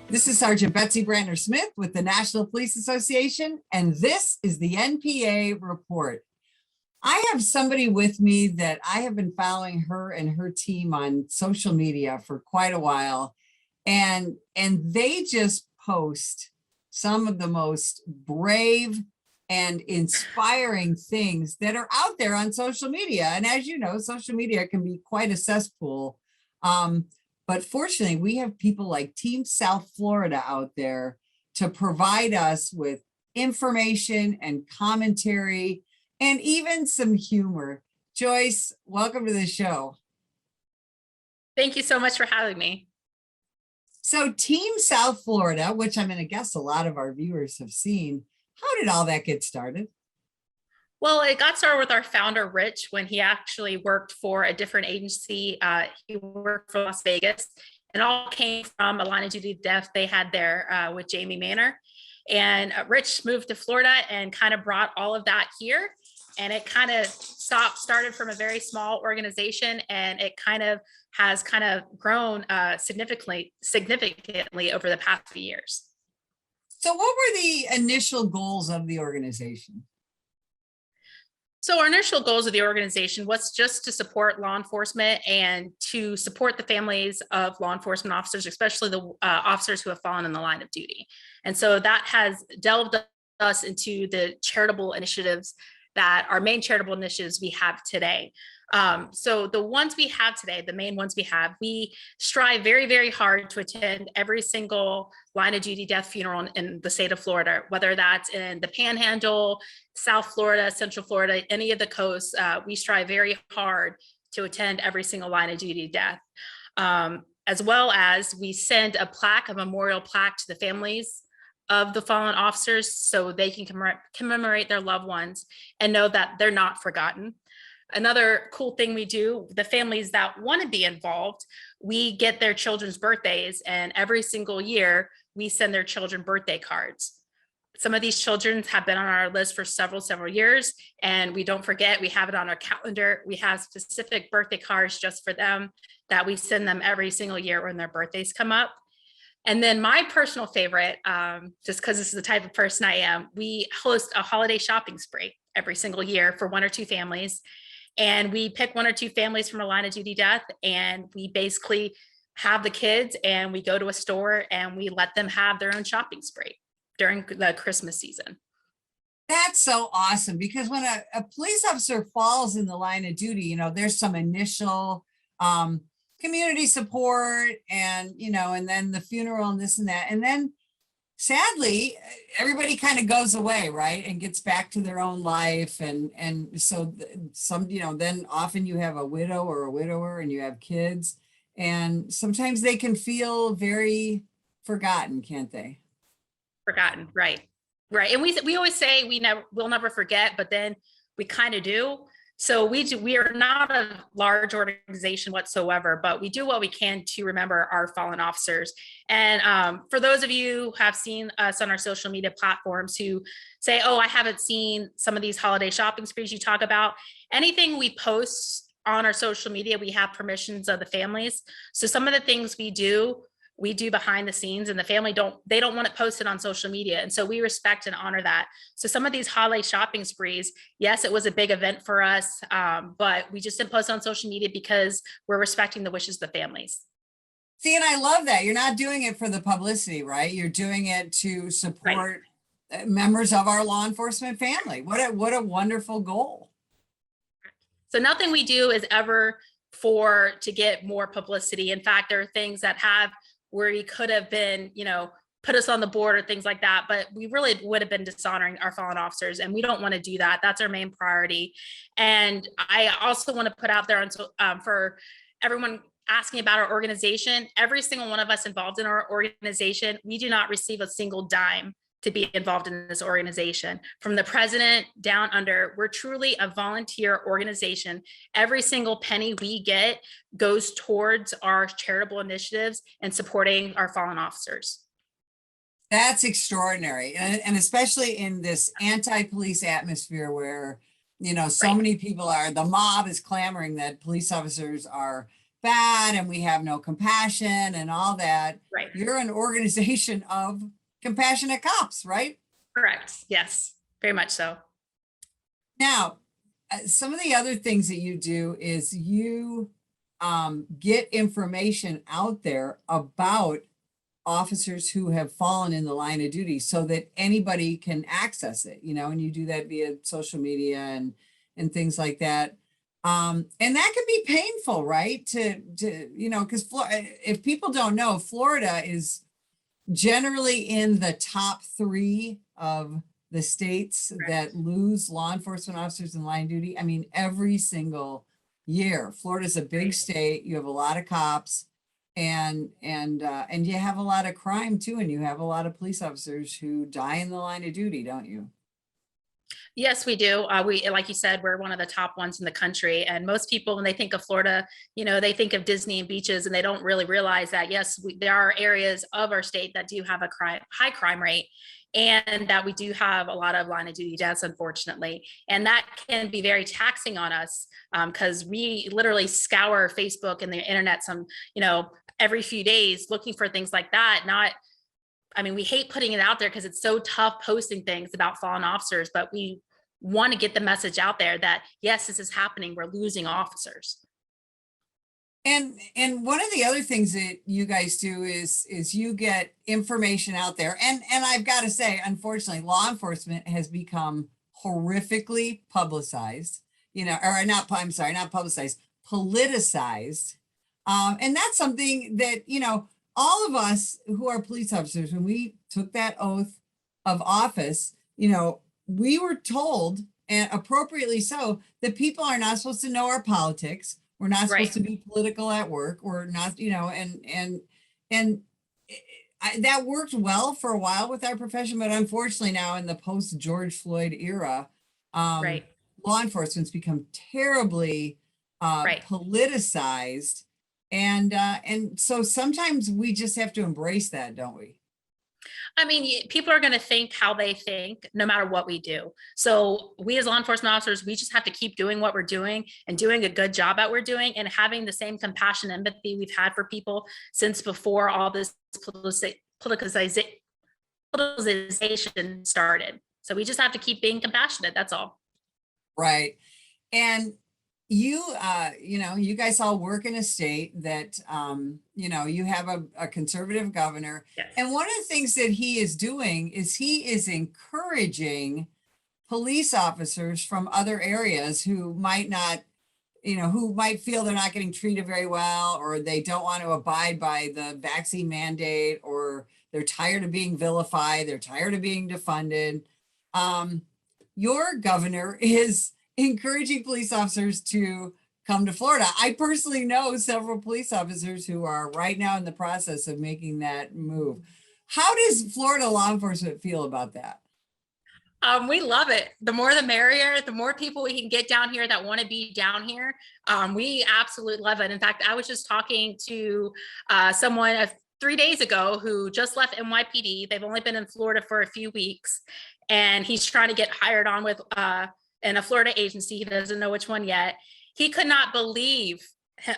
This is Sergeant Betsy Brantner Smith with the National Police Association, and this is the NPA Report. I have somebody with me that I have been following her and her team on social media for quite a while, and they just post some of the most brave and inspiring things that are out there on social media. And as you know, social media can be quite a cesspool. But fortunately, we have people like Team South Florida out there to provide us with information and commentary and even some humor. Joyce, welcome to the show. Thank you so much for having me. So Team South Florida, which I'm going to guess a lot of our viewers have seen, how did all that get started? Well, it got started with our founder, Rich, when he actually worked for a different agency. He worked for Las Vegas, and all came from a line of duty death they had there with Jamie Manor. And Rich moved to Florida and kind of brought all of that here. And it kind of started from a very small organization, and it has grown significantly over the past few years. So what were the initial goals of the organization? So our initial goals of the organization was just to support law enforcement and to support the families of law enforcement officers, especially the officers who have fallen in the line of duty. And so that has delved us into the charitable initiatives that our main charitable initiatives we have today. So the ones we have today, the main ones we strive very, very hard to attend every single line of duty death funeral in the state of Florida, whether that's in the Panhandle, South Florida, Central Florida, any of the coasts. We strive very hard to attend every single line of duty death. As well as we send a memorial plaque to the families of the fallen officers so they can commemorate their loved ones and know that they're not forgotten. Another cool thing we do, the families that want to be involved, we get their children's birthdays, and every single year we send their children birthday cards. Some of these children have been on our list for several years, and we don't forget, we have it on our calendar. We have specific birthday cards just for them that we send them every single year when their birthdays come up. And then my personal favorite, just because this is the type of person I am, we host a holiday shopping spree every single year for one or two families. And we pick one or two families from a line of duty death, and we basically have the kids and we go to a store and we let them have their own shopping spree during the Christmas season. That's so awesome, because when a police officer falls in the line of duty, you know, there's some initial community support and, you know, and then the funeral and this and that. And then sadly, everybody kind of goes away, right? And gets back to their own life. And so some, you know, then often you have a widow or a widower and you have kids, and sometimes they can feel very forgotten, can't they? Forgotten, right. Right. And we always say we'll never forget, but then we kind of do. So we are not a large organization whatsoever, but we do what we can to remember our fallen officers. And for those of you who have seen us on our social media platforms who say, oh, I haven't seen some of these holiday shopping sprees you talk about, anything we post on our social media, we have permissions of the families. So some of the things we do behind the scenes, and the family don't want it posted on social media. And so we respect and honor that. So some of these holiday shopping sprees, yes, it was a big event for us, but we just didn't post on social media because we're respecting the wishes of the families. See, and I love that. You're not doing it for the publicity, right? You're doing it to support members of our law enforcement family. What a wonderful goal. So nothing we do is ever to get more publicity. In fact, there are things that where he could have been, you know, put us on the board or things like that, but we really would have been dishonoring our fallen officers, and we don't want to do that. That's our main priority. And I also want to put out there for everyone asking about our organization, every single one of us involved in our organization, we do not receive a single dime to be involved in this organization. From the president down under, we're truly a volunteer organization. Every single penny we get goes towards our charitable initiatives and supporting our fallen officers. That's extraordinary. And especially in this anti-police atmosphere where, you know, so many people the mob is clamoring that police officers are bad and we have no compassion and all that. Right. You're an organization of compassionate cops, right? Correct. Yes, very much so. Now, some of the other things that you do is you get information out there about officers who have fallen in the line of duty so that anybody can access it, and you do that via social media and things like that. And that can be painful, right? Because if people don't know, Florida is generally in the top 3 of the states that lose law enforcement officers in line of duty. I mean, every single year. Florida's a big state. You have a lot of cops, and you have a lot of crime too, and you have a lot of police officers who die in the line of duty, don't you? Yes, we do. We, like you said, we're one of the top ones in the country. And most people, when they think of Florida, they think of Disney and beaches, and they don't really realize that, yes, there are areas of our state that do have a high crime rate, and that we do have a lot of line of duty deaths, unfortunately. And that can be very taxing on us, because we literally scour Facebook and the internet every few days looking for things like that. We hate putting it out there because it's so tough posting things about fallen officers, but we want to get the message out there that, yes, this is happening. We're losing officers. And one of the other things that you guys do is you get information out there. And I've got to say, unfortunately, law enforcement has become horrifically publicized, not publicized, politicized. And that's something that, all of us who are police officers, when we took that oath of office, we were told, and appropriately so, that people are not supposed to know our politics. We're not supposed to be political at work. We're not, that worked well for a while with our profession, but unfortunately now in the post George Floyd era, law enforcement's become terribly politicized. And so sometimes we just have to embrace that, don't we? People are going to think how they think no matter what we do. So we as law enforcement officers, we just have to keep doing what we're doing and doing a good job at what we're doing, and having the same compassion and empathy we've had for people since before all this politicization started. So we just have to keep being compassionate. That's all. Right. And you guys all work in a state that, you have a conservative governor. Yes. And one of the things that he is doing is he is encouraging police officers from other areas who might not, who might feel they're not getting treated very well, or they don't want to abide by the vaccine mandate, or they're tired of being vilified, they're tired of being defunded. Your governor is encouraging police officers to come to Florida. I personally know several police officers who are right now in the process of making that move. How does Florida law enforcement feel about that? We love it. The more the merrier. The more people we can get down here that want to be down here. We absolutely love it. In fact, I was just talking to someone 3 days ago who just left NYPD. They've only been in Florida for a few weeks, and he's trying to get hired on with in a Florida agency. He doesn't know which one yet. He could not believe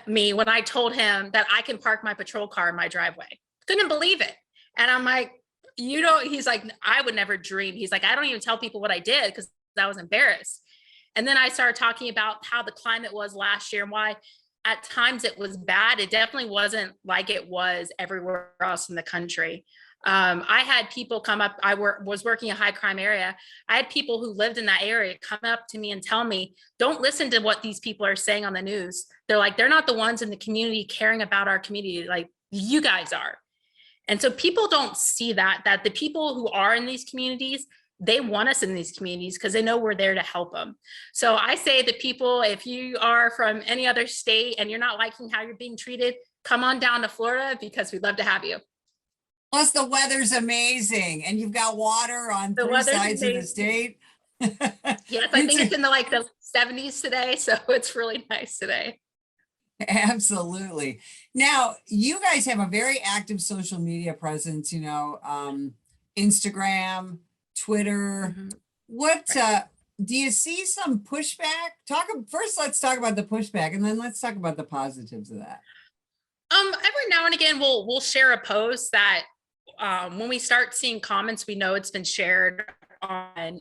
me when I told him that I can park my patrol car in my driveway. Couldn't believe it. And I'm like, he's like, I would never dream. He's like, I don't even tell people what I did because I was embarrassed. And then I started talking about how the climate was last year and why at times it was bad. It definitely wasn't like it was everywhere else in the country. I had people come up. I was working in a high crime area. I had people who lived in that area come up to me and tell me, don't listen to what these people are saying on the news. They're like, they're not the ones in the community caring about our community like you guys are. And so people don't see that the people who are in these communities, they want us in these communities because they know we're there to help them. So I say that people, if you are from any other state and you're not liking how you're being treated, come on down to Florida because we'd love to have you. Plus the weather's amazing and you've got water on 3 sides of the state. Yes, I think it's in the 70s today. So it's really nice today. Absolutely. Now, you guys have a very active social media presence, Instagram, Twitter. Mm-hmm. What, do you see some pushback? First, let's talk about the pushback, and then let's talk about the positives of that. Every now and again, we'll share a post that when we start seeing comments, we know it's been shared on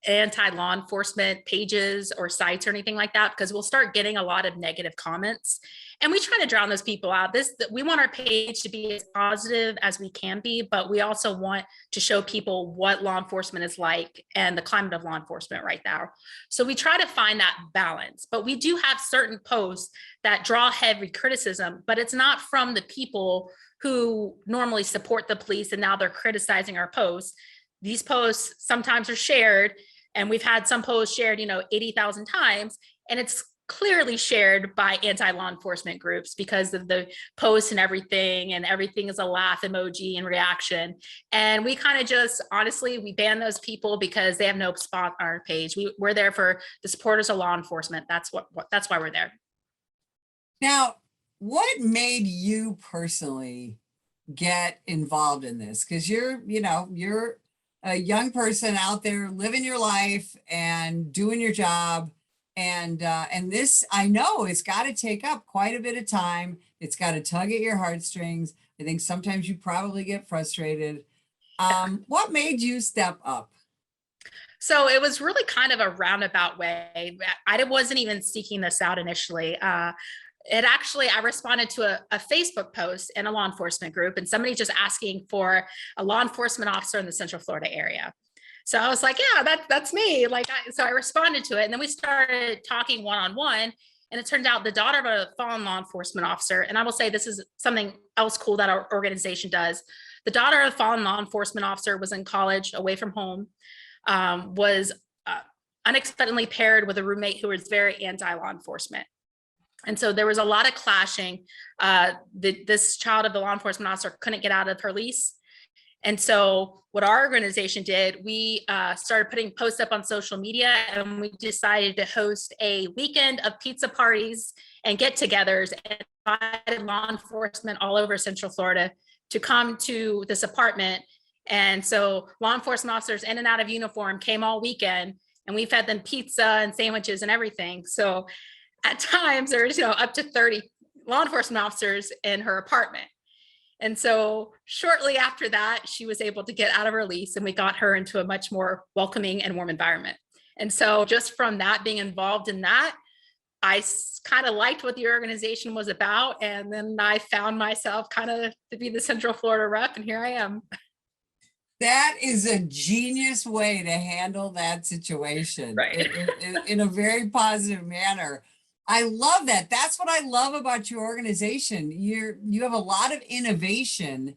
anti-law enforcement pages or sites or anything like that, because we'll start getting a lot of negative comments. And we try to drown those people out. We want our page to be as positive as we can be, but we also want to show people what law enforcement is like and the climate of law enforcement right now. So we try to find that balance, but we do have certain posts that draw heavy criticism, but it's not from the people who normally support the police and now they're criticizing our posts. These posts sometimes are shared, and we've had some posts shared, 80,000 times, and it's clearly shared by anti-law enforcement groups because of the posts and everything is a laugh emoji and reaction. And we kind of just, honestly, we ban those people because they have no spot on our page. We're there for the supporters of law enforcement. That's why we're there. Now, what made you personally get involved in this? Because you're a young person out there living your life and doing your job. And this, I know, it's got to take up quite a bit of time. It's got to tug at your heartstrings. I think sometimes you probably get frustrated. What made you step up? So it was really kind of a roundabout way. I wasn't even seeking this out initially. I responded to a Facebook post in a law enforcement group, and somebody just asking for a law enforcement officer in the Central Florida area. So I was like, yeah, that's me. So I responded to it, and then we started talking one-on-one, and it turned out the daughter of a fallen law enforcement officer. And I will say this is something else cool that our organization does. The daughter of a fallen law enforcement officer was in college away from home, was unexpectedly paired with a roommate who was very anti-law enforcement. And so there was a lot of clashing. This child of the law enforcement officer couldn't get out of her lease. And so what our organization did, we started putting posts up on social media, and we decided to host a weekend of pizza parties and get-togethers and invited law enforcement all over Central Florida to come to this apartment. And so law enforcement officers in and out of uniform came all weekend, and we fed them pizza and sandwiches and everything. So at times there's up to 30 law enforcement officers in her apartment. And so shortly after that, she was able to get out of her lease, and we got her into a much more welcoming and warm environment. And so just from that, being involved in that, I kind of liked what the organization was about. And then I found myself kind of to be the Central Florida rep, and here I am. That is a genius way to handle that situation, Right. in a very positive manner. I love that. That's what I love about your organization. You have a lot of innovation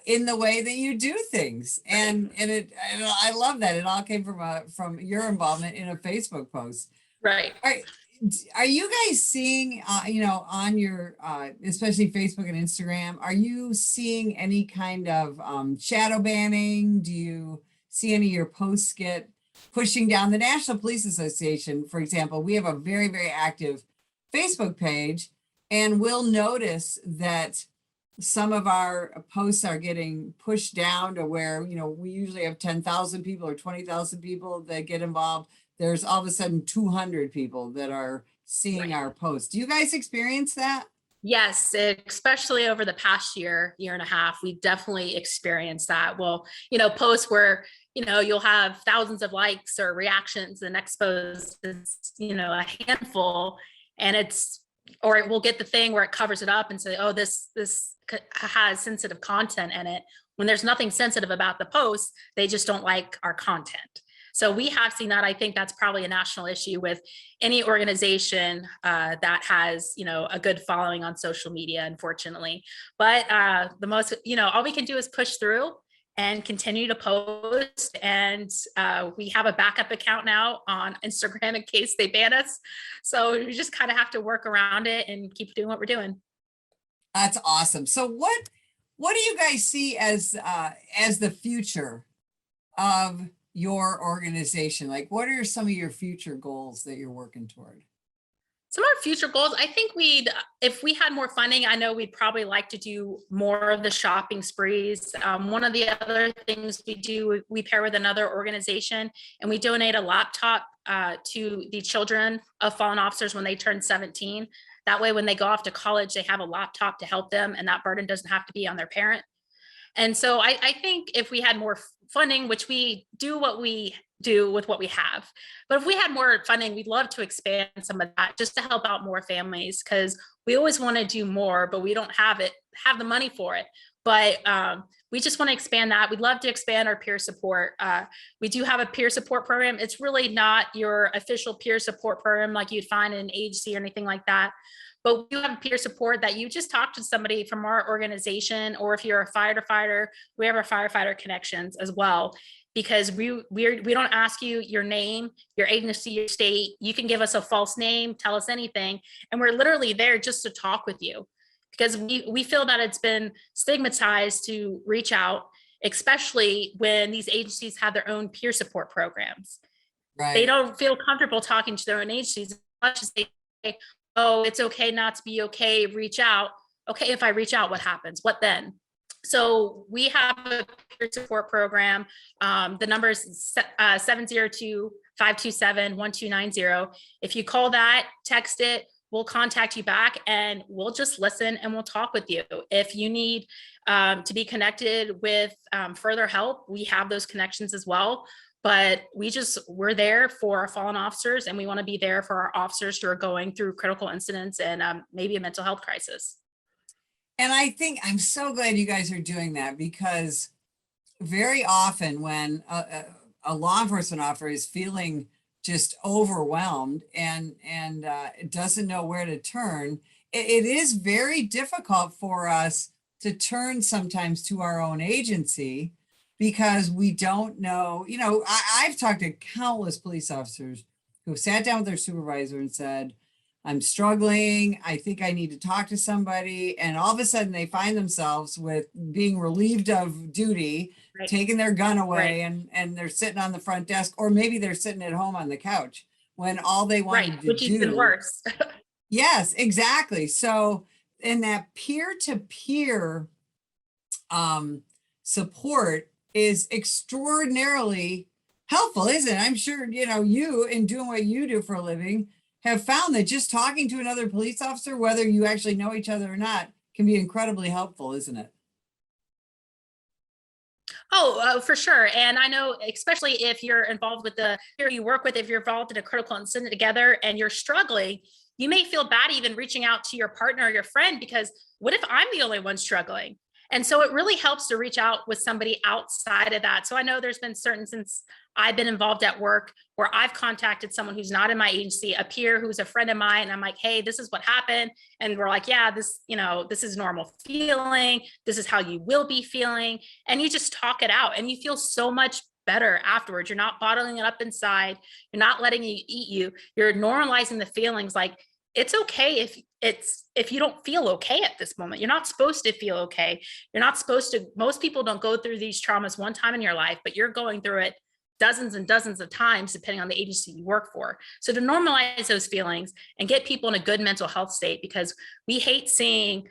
in the way that you do things, and I love that. It all came from your involvement in a Facebook post. Right. Are you guys seeing, on your, especially Facebook and Instagram, are you seeing any kind of shadow banning? Do you see any of your posts get pushing down? The National Police Association, for example, we have a very, very active Facebook page, and we'll notice that some of our posts are getting pushed down to where, we usually have 10,000 people or 20,000 people that get involved. There's all of a sudden 200 people that are seeing our posts. Do you guys experience that? Yes, especially over the past year and a half, we definitely experienced that. Well, posts where, you'll have thousands of likes or reactions, the next post is, a handful, and or we'll get the thing where it covers it up and say, oh, this has sensitive content in it, when there's nothing sensitive about the post. They just don't like our content. So we have seen that. I think that's probably a national issue with any organization that has, a good following on social media, unfortunately. But all we can do is push through and continue to post. And we have a backup account now on Instagram in case they ban us. So we just kind of have to work around it and keep doing what we're doing. That's awesome. So what do you guys see as the future of your organization? Like, what are some of your future goals that you're working toward? Some of our future goals, I think if we had more funding, I know we'd probably like to do more of the shopping sprees. One of the other things we do, we pair with another organization and we donate a laptop to the children of fallen officers when they turn 17. That way, when they go off to college, they have a laptop to help them and that burden doesn't have to be on their parent. And so I think if we had more funding, which we do what we do with what we have, but if we had more funding, we'd love to expand some of that just to help out more families, because we always want to do more, but we don't have the money for it. But we just want to expand that. We'd love to expand our peer support. We do have a peer support program. It's really not your official peer support program like you'd find in an agency or anything like that. But we do have peer support that you just talk to somebody from our organization, or if you're a firefighter, we have our firefighter connections as well. Because we don't ask you your name, your agency, your state. You can give us a false name, tell us anything, and we're literally there just to talk with you. Because we feel that it's been stigmatized to reach out, especially when these agencies have their own peer support programs. Right. They don't feel comfortable talking to their own agencies as much as they say, oh, it's okay not to be okay, reach out. Okay, if I reach out, what happens? What then? So we have a peer support program. The number is 702-527-1290. If you call that, text it, we'll contact you back and we'll just listen and we'll talk with you. If you need to be connected with further help, we have those connections as well. But we're there for our fallen officers, and we want to be there for our officers who are going through critical incidents and maybe a mental health crisis. And I think I'm so glad you guys are doing that, because very often when a law enforcement officer is feeling just overwhelmed and doesn't know where to turn, it is very difficult for us to turn sometimes to our own agency, because we don't know. I've talked to countless police officers who sat down with their supervisor and said, I'm struggling, I think I need to talk to somebody. And all of a sudden they find themselves with being relieved of duty, Right. taking their gun away, Right. and they're sitting on the front desk, or maybe they're sitting at home on the couch when all they wanted Right, to which is even do. worse. Yes, exactly. So in that peer-to-peer support is extraordinarily helpful, isn't it? I'm sure, you, in doing what you do for a living, have found that just talking to another police officer, whether you actually know each other or not, can be incredibly helpful, isn't it? Oh, for sure. And I know, especially if you're involved with you work with, if you're involved in a critical incident together and you're struggling, you may feel bad even reaching out to your partner or your friend, because what if I'm the only one struggling? And so it really helps to reach out with somebody outside of that. So I know there's been since I've been involved at work where I've contacted someone who's not in my agency, a peer who's a friend of mine. And I'm like, hey, this is what happened. And we're like, yeah, this is normal feeling. This is how you will be feeling. And you just talk it out and you feel so much better afterwards. You're not bottling it up inside. You're not letting it eat you. You're normalizing the feelings. Like, it's okay if you don't feel okay at this moment. You're not supposed to feel okay. You're not supposed to. Most people don't go through these traumas one time in your life, but you're going through it dozens and dozens of times, depending on the agency you work for. So to normalize those feelings and get people in a good mental health state, because we hate seeing,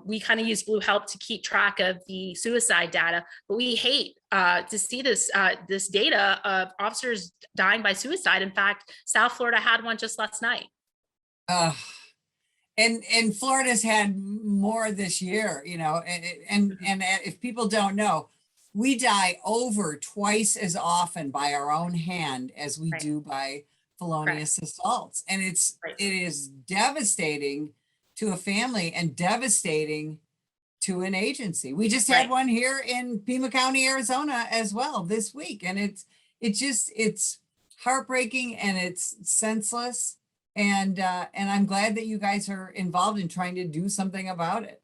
we kind of use Blue Help to keep track of the suicide data, but we hate to see this data of officers dying by suicide. In fact, South Florida had one just last night. And Florida's had more this year, and if people don't know, we die over twice as often by our own hand as we Right. do by felonious assaults. And it is devastating to a family and devastating to an agency. We just had one here in Pima County, Arizona as well this week. And it's heartbreaking and it's senseless. And I'm glad that you guys are involved in trying to do something about it.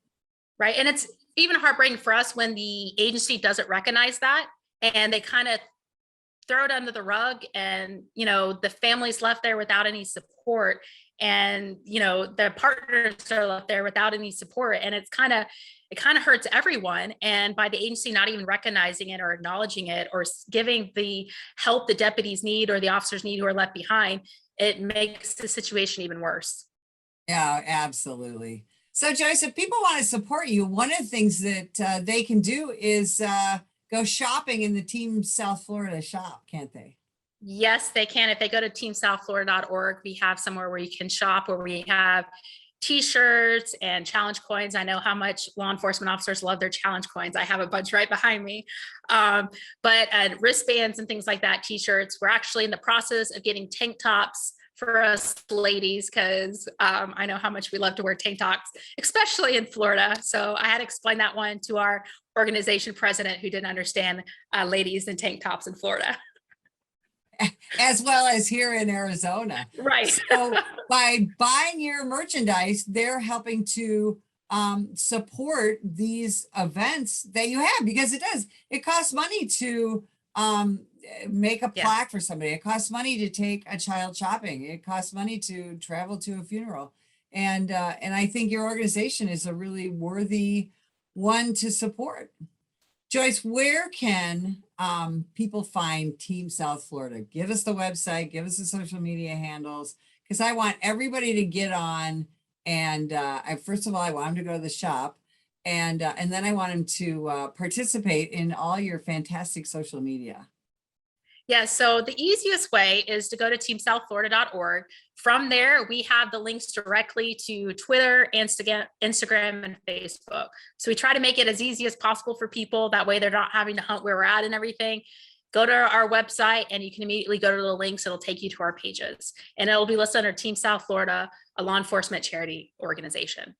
Right. And it's even heartbreaking for us when the agency doesn't recognize that and they kind of throw it under the rug, and, the family's left there without any support, and, the partners are left there without any support. And it kind of hurts everyone. And by the agency not even recognizing it or acknowledging it or giving the help the deputies need or the officers need who are left behind, it makes the situation even worse. Yeah, absolutely. So Joyce, if people want to support you, one of the things that they can do is go shopping in the Team South Florida shop, can't they? Yes, they can. If they go to teamsouthflorida.org, we have somewhere where you can shop, where we have t-shirts and challenge coins. I know how much law enforcement officers love their challenge coins. I have a bunch right behind me. But wristbands and things like that, t-shirts. We're actually in the process of getting tank tops for us ladies, because I know how much we love to wear tank tops, especially in Florida. So I had to explain that one to our organization president, who didn't understand ladies in tank tops in Florida. As well as here in Arizona. Right. So by buying your merchandise, they're helping to support these events that you have, because it costs money to make a plaque for somebody. It costs money to take a child shopping. It costs money to travel to a funeral. And I think your organization is a really worthy one to support. Joyce, where can people find Team South Florida? Give us the website, give us the social media handles, because I want everybody to get on. And first of all, I want them to go to the shop, and then I want them to participate in all your fantastic social media. Yeah, so the easiest way is to go to teamsouthflorida.org. From there, we have the links directly to Twitter, Instagram, and Facebook. So we try to make it as easy as possible for people. That way they're not having to hunt where we're at and everything. Go to our website and you can immediately go to the links. It'll take you to our pages. And it'll be listed under Team South Florida, a law enforcement charity organization.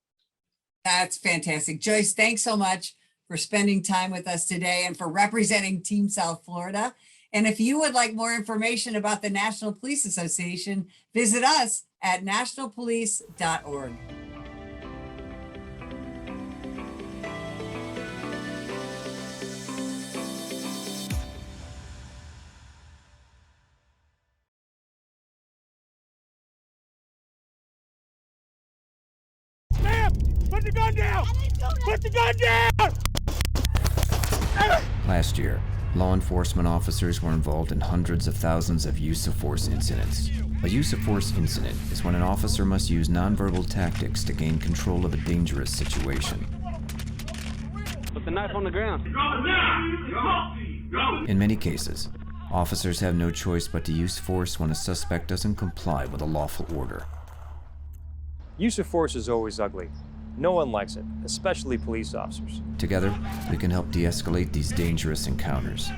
That's fantastic. Joyce, thanks so much for spending time with us today and for representing Team South Florida. And if you would like more information about the National Police Association, visit us at nationalpolice.org. Sam, put the gun down! Put the gun down! Last year, law enforcement officers were involved in hundreds of thousands of use of force incidents. A use of force incident is when an officer must use nonverbal tactics to gain control of a dangerous situation. Put the knife on the ground. In many cases, officers have no choice but to use force when a suspect doesn't comply with a lawful order. Use of force is always ugly. No one likes it, especially police officers. Together, we can help de-escalate these dangerous encounters.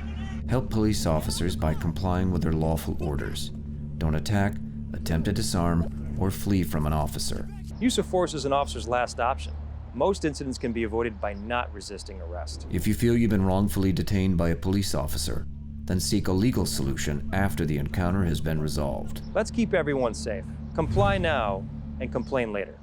Help police officers by complying with their lawful orders. Don't attack, attempt to disarm, or flee from an officer. Use of force is an officer's last option. Most incidents can be avoided by not resisting arrest. If you feel you've been wrongfully detained by a police officer, then seek a legal solution after the encounter has been resolved. Let's keep everyone safe. Comply now and complain later.